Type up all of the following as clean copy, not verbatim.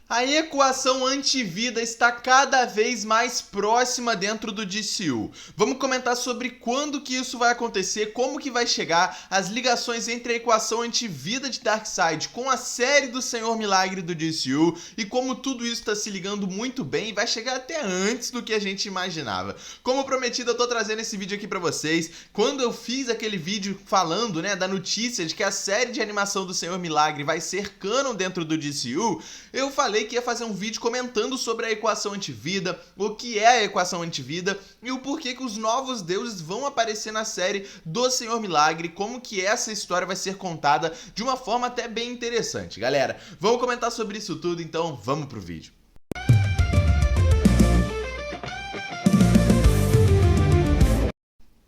A equação antivida está cada vez mais próxima dentro do DCU. Vamos comentar sobre quando que isso vai acontecer, como que vai chegar, as ligações entre a equação antivida de Darkseid com a série do Senhor Milagre do DCU e como tudo isso está se ligando muito bem e vai chegar até antes do que a gente imaginava. Como prometido, eu tô trazendo esse vídeo aqui pra vocês. Quando eu fiz aquele vídeo falando, da notícia de que a série de animação do Senhor Milagre vai ser canon dentro do DCU, eu falei que ia fazer um vídeo comentando sobre a equação antivida, o que é a equação antivida e o porquê que os novos deuses vão aparecer na série do Senhor Milagre, como que essa história vai ser contada de uma forma até bem interessante. Galera, vamos comentar sobre isso tudo, então vamos pro vídeo.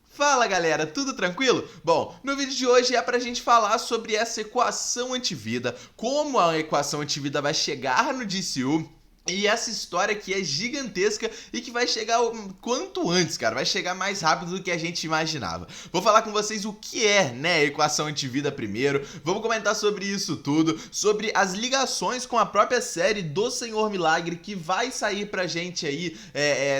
Fala galera, tudo tranquilo? Bom, no vídeo de hoje é pra gente falar sobre essa equação antivida, como a equação antivida vai chegar no DCU e essa história que é gigantesca e que vai chegar o quanto antes, cara, vai chegar mais rápido do que a gente imaginava. Vou falar com vocês o que é, a equação antivida primeiro, vamos comentar sobre isso tudo, sobre as ligações com a própria série do Senhor Milagre que vai sair pra gente aí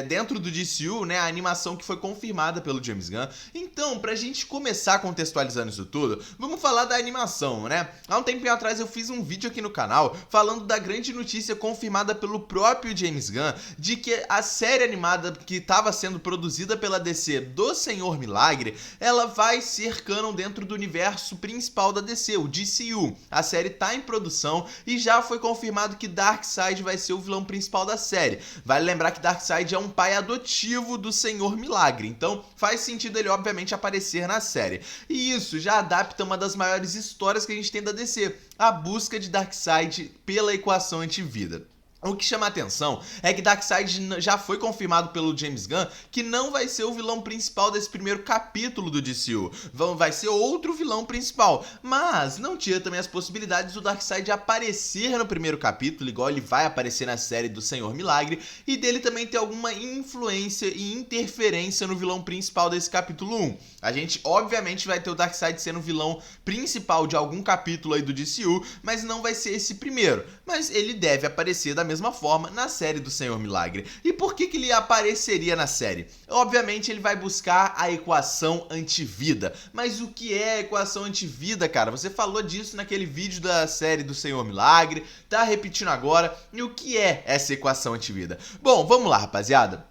dentro do DCU, a animação que foi confirmada pelo James Gunn. Então, pra gente começar contextualizando isso tudo, vamos falar da animação, Há um tempinho atrás eu fiz um vídeo aqui no canal falando da grande notícia confirmada pelo próprio James Gunn de que a série animada que estava sendo produzida pela DC do Senhor Milagre, ela vai ser canon dentro do universo principal da DC, o DCU. A série tá em produção e já foi confirmado que Darkseid vai ser o vilão principal da série. Vale lembrar que Darkseid é um pai adotivo do Senhor Milagre, então faz sentido ele obviamente aparecer na série. E isso já adapta uma das maiores histórias que a gente tem da DC, a busca de Darkseid pela equação antivida. O que chama a atenção é que Darkseid já foi confirmado pelo James Gunn que não vai ser o vilão principal desse primeiro capítulo do DCU, vai ser outro vilão principal, mas não tira também as possibilidades do Darkseid aparecer no primeiro capítulo, igual ele vai aparecer na série do Senhor Milagre, e dele também ter alguma influência e interferência no vilão principal desse capítulo 1. A gente obviamente vai ter o Darkseid sendo o vilão principal de algum capítulo aí do DCU, mas não vai ser esse primeiro, mas ele deve aparecer da mesma forma na série do Senhor Milagre. E por que ele apareceria na série? Obviamente ele vai buscar a equação antivida. Mas o que é a equação antivida, cara? Você falou disso naquele vídeo da série do Senhor Milagre, tá repetindo agora. E o que é essa equação antivida? Bom, vamos lá, rapaziada.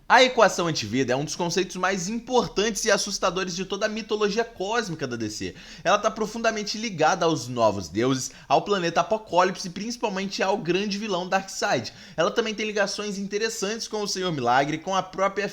A equação antivida é um dos conceitos mais importantes e assustadores de toda a mitologia cósmica da DC. Ela está profundamente ligada aos novos deuses, ao planeta Apocalipse e principalmente ao grande vilão Darkseid. Ela também tem ligações interessantes com o Senhor Milagre, com a própria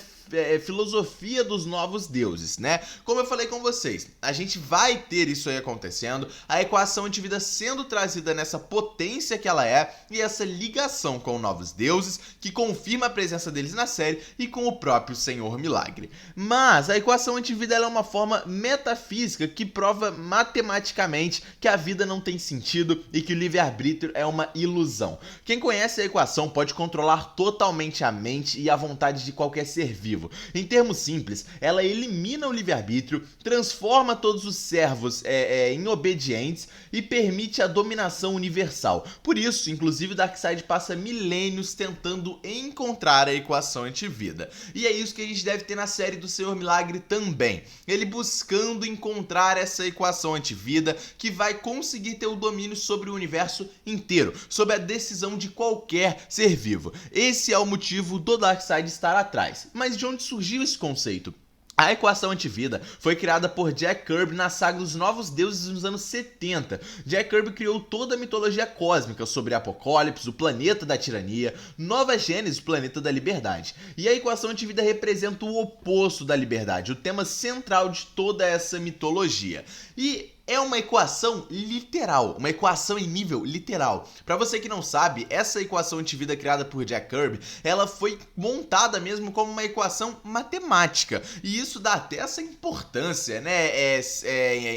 filosofia dos novos deuses, Como eu falei com vocês, a gente vai ter isso aí acontecendo, a equação antivida sendo trazida nessa potência que ela é e essa ligação com novos deuses que confirma a presença deles na série e com o próprio Senhor Milagre. Mas a equação antivida ela é uma forma metafísica que prova matematicamente que a vida não tem sentido e que o livre-arbítrio é uma ilusão. Quem conhece a equação pode controlar totalmente a mente e a vontade de qualquer ser vivo. Em termos simples, ela elimina o livre-arbítrio, transforma todos os servos em obedientes e permite a dominação universal. Por isso, inclusive, Darkseid passa milênios tentando encontrar a equação antivida. E é isso que a gente deve ter na série do Senhor Milagre também. Ele buscando encontrar essa equação antivida que vai conseguir ter o domínio sobre o universo inteiro, sobre a decisão de qualquer ser vivo. Esse é o motivo do Darkseid estar atrás. Mas de onde surgiu esse conceito? A equação antivida foi criada por Jack Kirby na saga dos Novos Deuses nos anos 70. Jack Kirby criou toda a mitologia cósmica sobre Apocalipse, o planeta da tirania, Nova Gênesis, o planeta da liberdade. E a equação antivida representa o oposto da liberdade, o tema central de toda essa mitologia. E é uma equação literal, uma equação em nível literal. Para você que não sabe, essa equação antivida criada por Jack Kirby, ela foi montada mesmo como uma equação matemática. E isso dá até essa importância,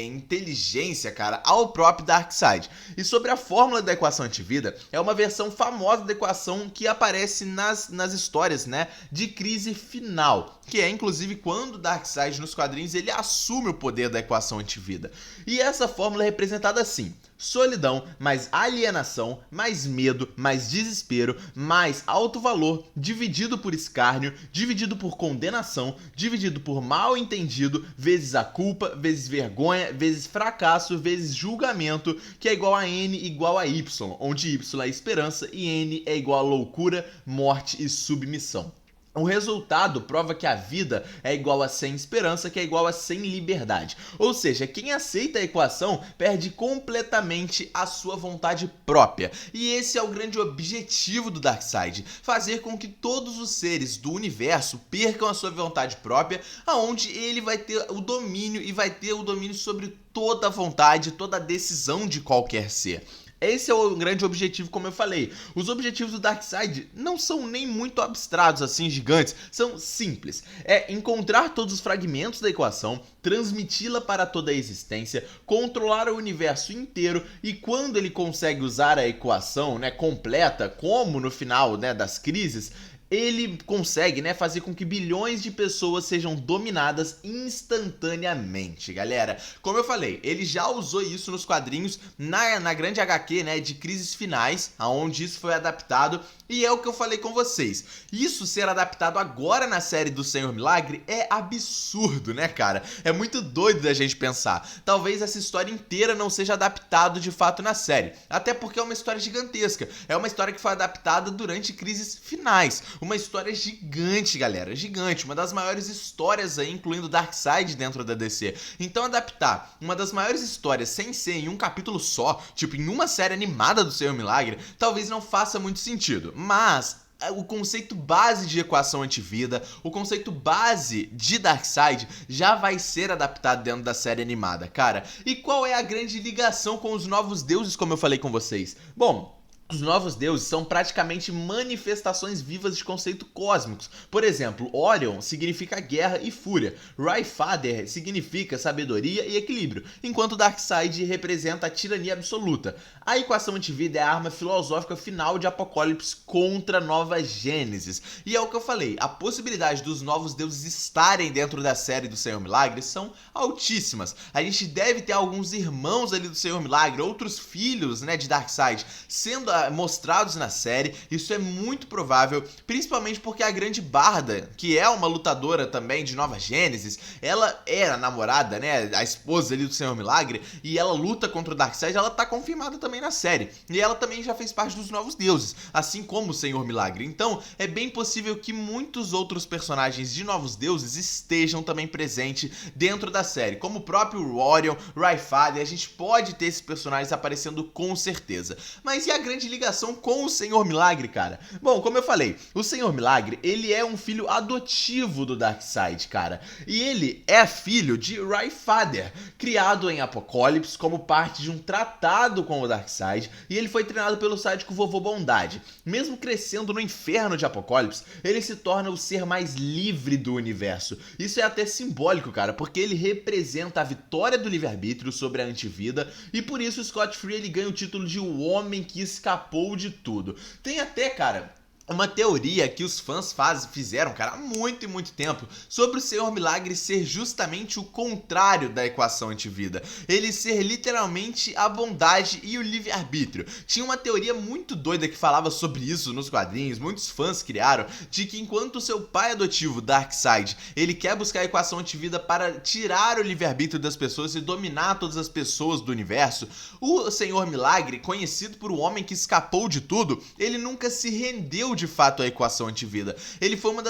inteligência, cara, ao próprio Darkseid. E sobre a fórmula da equação antivida, é uma versão famosa da equação que aparece nas histórias, de crise final, que é inclusive quando Darkseid nos quadrinhos ele assume o poder da equação antivida. E E essa fórmula é representada assim: solidão, mais alienação, mais medo, mais desespero, mais alto valor, dividido por escárnio, dividido por condenação, dividido por mal entendido, vezes a culpa, vezes vergonha, vezes fracasso, vezes julgamento, que é igual a N igual a Y, onde Y é esperança e N é igual a loucura, morte e submissão. O resultado prova que a vida é igual a sem esperança, que é igual a sem liberdade. Ou seja, quem aceita a equação perde completamente a sua vontade própria. E esse é o grande objetivo do Darkseid: fazer com que todos os seres do universo percam a sua vontade própria, aonde ele vai ter o domínio e vai ter o domínio sobre toda a vontade, toda a decisão de qualquer ser. Esse é o grande objetivo, como eu falei. Os objetivos do Darkseid não são nem muito abstratos, assim, gigantes. São simples. É encontrar todos os fragmentos da equação, transmiti-la para toda a existência, controlar o universo inteiro, e quando ele consegue usar a equação, completa, como no final, das crises, ele consegue, fazer com que bilhões de pessoas sejam dominadas instantaneamente, galera. Como eu falei, ele já usou isso nos quadrinhos, na grande HQ, de Crises Finais, aonde isso foi adaptado, e é o que eu falei com vocês. Isso ser adaptado agora na série do Senhor Milagre é absurdo, cara? É muito doido da gente pensar. Talvez essa história inteira não seja adaptada de fato na série, até porque é uma história gigantesca. É uma história que foi adaptada durante Crises Finais. Uma história gigante, galera, gigante, uma das maiores histórias aí, incluindo Darkseid dentro da DC. Então adaptar uma das maiores histórias sem ser em um capítulo só, tipo em uma série animada do Senhor Milagre, talvez não faça muito sentido, mas o conceito base de equação antivida, o conceito base de Darkseid já vai ser adaptado dentro da série animada, cara. E qual é a grande ligação com os novos deuses, como eu falei com vocês? Bom, os novos deuses são praticamente manifestações vivas de conceitos cósmicos. Por exemplo, Orion significa guerra e fúria, Rayfather significa sabedoria e equilíbrio, enquanto Darkseid representa a tirania absoluta. A equação antivida é a arma filosófica final de Apocalipse contra Nova Gênesis. E é o que eu falei, a possibilidade dos novos deuses estarem dentro da série do Senhor Milagre são altíssimas. A gente deve ter alguns irmãos ali do Senhor Milagre, outros filhos, de Darkseid, sendo mostrados na série. Isso é muito provável, principalmente porque a grande Barda, que é uma lutadora também de Nova Gênesis, ela era a namorada, a esposa ali do Senhor Milagre, e ela luta contra o Darkseid, ela tá confirmada também na série. E ela também já fez parte dos Novos Deuses, assim como o Senhor Milagre. Então, é bem possível que muitos outros personagens de Novos Deuses estejam também presentes dentro da série, como o próprio Orion, Rayfather. A gente pode ter esses personagens aparecendo com certeza. Mas e a grande ligação com o Senhor Milagre, cara? Bom, como eu falei, o Senhor Milagre, ele é um filho adotivo do Darkseid, cara. E ele é filho de Rayfather, criado em Apocalipse como parte de um tratado com o Darkseid, e ele foi treinado pelo sádico Vovô Bondade. Mesmo crescendo no inferno de Apocalipse, ele se torna o ser mais livre do universo. Isso é até simbólico, cara, porque ele representa a vitória do livre-arbítrio sobre a antivida, e por isso Scott Free ele ganha o título de o homem que escapou de tudo. Tem até, cara, uma teoria que os fãs fizeram, cara, há muito e muito tempo, sobre o Senhor Milagre ser justamente o contrário da equação antivida. Ele ser literalmente a bondade e o livre-arbítrio. Tinha uma teoria muito doida que falava sobre isso nos quadrinhos, muitos fãs criaram, de que enquanto o seu pai adotivo, Darkseid, ele quer buscar a equação antivida para tirar o livre-arbítrio das pessoas e dominar todas as pessoas do universo, o Senhor Milagre, conhecido por o homem que escapou de tudo, ele nunca se rendeu de fato a equação antivida. Ele foi um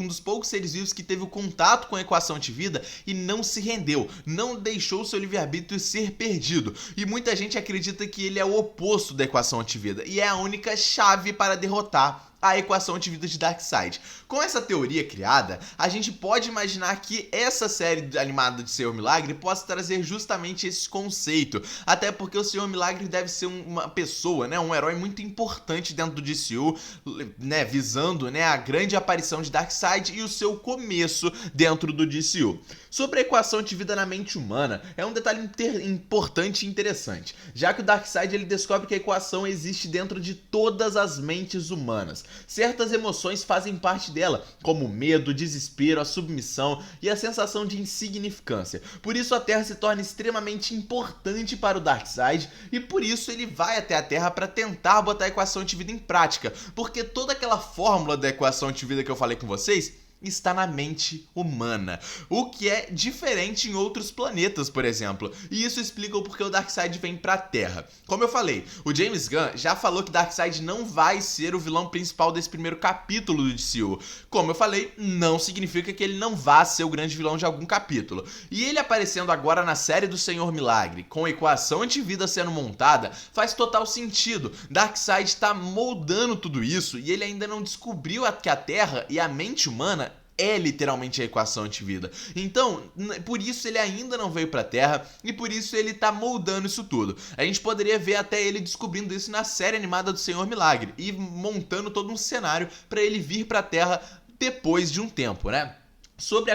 dos poucos seres vivos que teve o contato com a equação antivida e não se rendeu, não deixou seu livre-arbítrio ser perdido. E muita gente acredita que ele é o oposto da equação antivida e é a única chave para derrotar a equação antivida de Darkseid. Com essa teoria criada, a gente pode imaginar que essa série animada de Senhor Milagre possa trazer justamente esse conceito, até porque o Senhor Milagre deve ser uma pessoa, um herói muito importante dentro do DCU, visando a grande aparição de Darkseid e o seu começo dentro do DCU. Sobre a equação antivida na mente humana, é um detalhe importante e interessante, já que o Darkseid ele descobre que a equação existe dentro de todas as mentes humanas. Certas emoções fazem parte dela, como o medo, o desespero, a submissão e a sensação de insignificância. Por isso a Terra se torna extremamente importante para o Darkseid e por isso ele vai até a Terra para tentar botar a equação antivida em prática, porque toda aquela fórmula da equação antivida que eu falei com vocês está na mente humana, o que é diferente em outros planetas, por exemplo, e isso explica o porquê o Darkseid vem pra Terra. Como eu falei, o James Gunn já falou que Darkseid não vai ser o vilão principal desse primeiro capítulo do DCU. Como eu falei, não significa que ele não vá ser o grande vilão de algum capítulo. E ele aparecendo agora na série do Senhor Milagre, com a equação antivida sendo montada, faz total sentido. Darkseid está moldando tudo isso e ele ainda não descobriu que a Terra e a mente humana é literalmente a equação antivida. Então, por isso ele ainda não veio pra Terra e por isso ele tá moldando isso tudo. A gente poderia ver até ele descobrindo isso na série animada do Senhor Milagre e montando todo um cenário pra ele vir pra Terra depois de um tempo, né? Sobre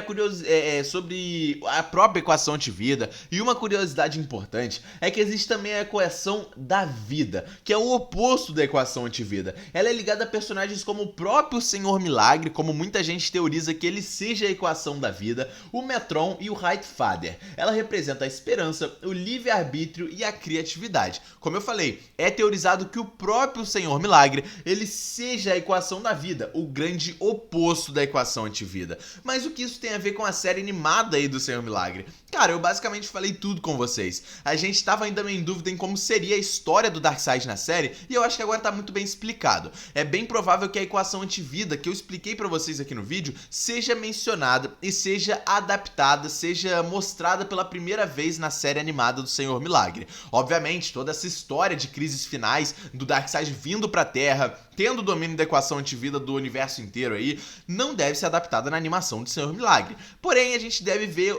a própria equação antivida, e uma curiosidade importante é que existe também a equação da vida, que é o oposto da equação antivida. Ela é ligada a personagens como o próprio Senhor Milagre, como muita gente teoriza que ele seja a equação da vida, o Metron e o Rightfather. Ela representa a esperança, o livre-arbítrio e a criatividade. Como eu falei, é teorizado que o próprio Senhor Milagre ele seja a equação da vida, o grande oposto da equação antivida. Mas o que isso tem a ver com a série animada aí do Senhor Milagre? Cara, eu basicamente falei tudo com vocês. A gente tava ainda meio em dúvida em como seria a história do Darkseid na série, e eu acho que agora tá muito bem explicado. É bem provável que a equação antivida que eu expliquei pra vocês aqui no vídeo seja mencionada e seja adaptada, seja mostrada pela primeira vez na série animada do Senhor Milagre. Obviamente, toda essa história de crises finais do Darkseid vindo pra Terra, tendo o domínio da equação antivida do universo inteiro aí, não deve ser adaptada na animação do Senhor Milagre. Porém, a gente deve ver,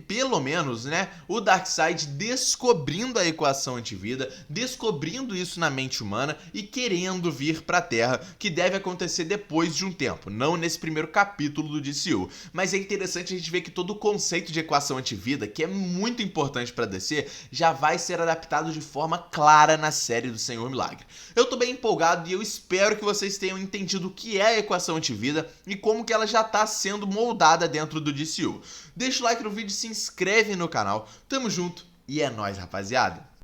pelo menos, né, o Darkseid descobrindo a equação antivida, descobrindo isso na mente humana e querendo vir pra Terra, que deve acontecer depois de um tempo, não nesse primeiro capítulo do DCU. Mas é interessante a gente ver que todo o conceito de equação antivida, que é muito importante pra DC, já vai ser adaptado de forma clara na série do Senhor Milagre. Eu tô bem empolgado e eu espero que vocês tenham entendido o que é a equação antivida e como que ela já tá sendo moldada dentro do DCU. Deixa o like no vídeo, se inscreve no canal, tamo junto e é nóis, rapaziada!